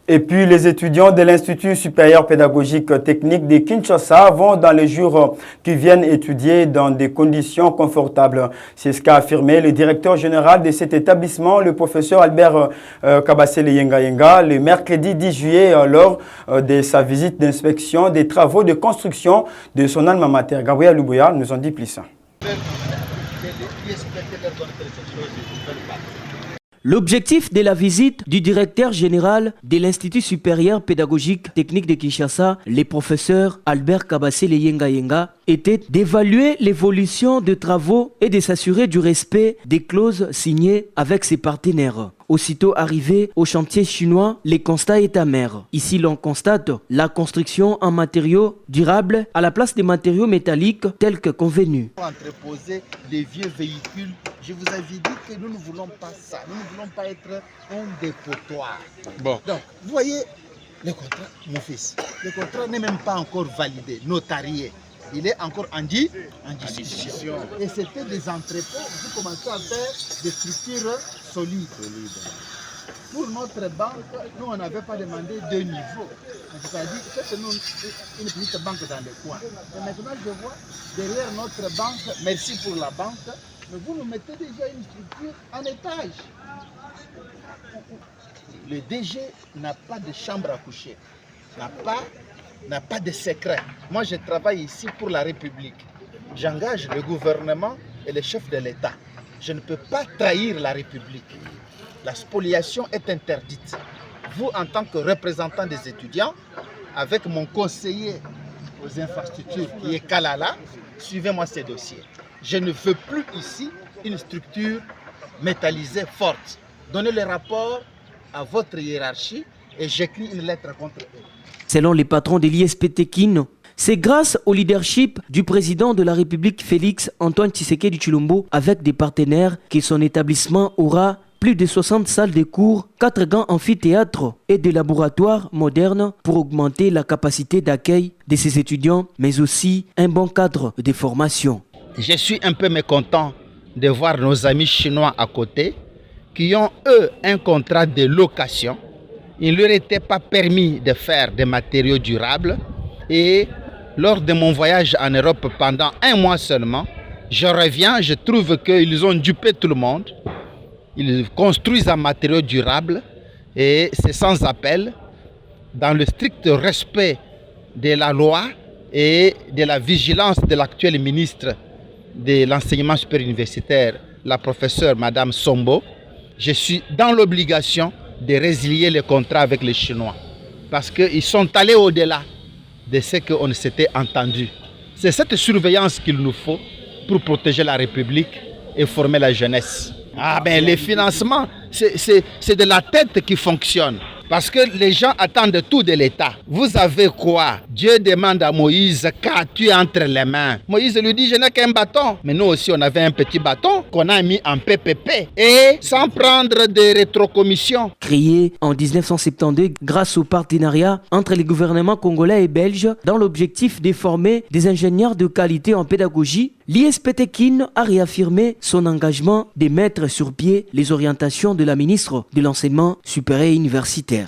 Et puis, les étudiants de l'Institut supérieur pédagogique technique de Kinshasa vont dans les jours qui viennent étudier dans des conditions confortables. C'est ce qu'a affirmé le directeur général de cet établissement, le professeur Albert Kabasele Yenga, le mercredi 10 juillet lors de sa visite d'inspection des travaux de construction de son alma mater. Gabriel Lubuya nous en dit plus. L'objectif de la visite du directeur général de l'Institut supérieur pédagogique technique de Kinshasa, le professeur Albert Kabasele Yenga, était d'évaluer l'évolution des travaux et de s'assurer du respect des clauses signées avec ses partenaires. Aussitôt arrivé au chantier chinois, le constat est amer. Ici, l'on constate la construction en matériaux durables à la place des matériaux métalliques tels que convenu. Entreposer des vieux véhicules, je vous avais dit que nous ne voulons pas ça. Nous ne voulons pas être un dépotoir. Bon. Donc, vous voyez, le contrat, mon fils, le contrat n'est même pas encore validé, notarié. Il est encore en discussion. Et c'était des entrepôts, vous commencez à faire des structures solides. Pour notre banque, nous, on n'avait pas demandé deux niveaux. C'est-à-dire que c'est une petite banque dans le coin. Et maintenant, je vois, derrière notre banque, merci pour la banque, mais vous nous mettez déjà une structure en étage. Le DG n'a pas de chambre à coucher, n'a pas de secret. Moi, je travaille ici pour la République. J'engage le gouvernement et le chef de l'État. Je ne peux pas trahir la République. La spoliation est interdite. Vous, en tant que représentant des étudiants, avec mon conseiller aux infrastructures qui est Kalala, suivez-moi ces dossiers. Je ne veux plus ici une structure métallisée forte. Donnez le rapport à votre hiérarchie et j'écris une lettre contre eux. Selon les patrons de l'ISP Kin, c'est grâce au leadership du président de la République Félix Antoine Tshisekedi Tshilombo avec des partenaires que son établissement aura plus de 60 salles de cours, 4 grands amphithéâtres et des laboratoires modernes pour augmenter la capacité d'accueil de ses étudiants, mais aussi un bon cadre de formation. Je suis un peu mécontent de voir nos amis chinois à côté qui ont, eux, un contrat de location. Il ne leur était pas permis de faire des matériaux durables. Et lors de mon voyage en Europe pendant 1 mois seulement, je reviens, je trouve qu'ils ont dupé tout le monde. Ils construisent un matériau durable et c'est sans appel, dans le strict respect de la loi et de la vigilance de l'actuelle ministre de l'enseignement supérieur universitaire, la professeure Madame Sombo. Je suis dans l'obligation de résilier les contrats avec les Chinois parce qu'ils sont allés au-delà de ce qu'on s'était entendu. C'est cette surveillance qu'il nous faut pour protéger la République et former la jeunesse. Ah ben les financements, c'est de la tête qui fonctionne. Parce que les gens attendent tout de l'État. Vous avez quoi? Dieu demande à Moïse, qu'as-tu entre les mains? Moïse lui dit, je n'ai qu'un bâton. Mais nous aussi, on avait un petit bâton qu'on a mis en PPP. Et sans prendre de rétrocommission. Créé en 1972 grâce au partenariat entre les gouvernements congolais et belges dans l'objectif de former des ingénieurs de qualité en pédagogie, l'ISP Kin a réaffirmé son engagement de mettre sur pied les orientations de la ministre de l'enseignement supérieur et universitaire.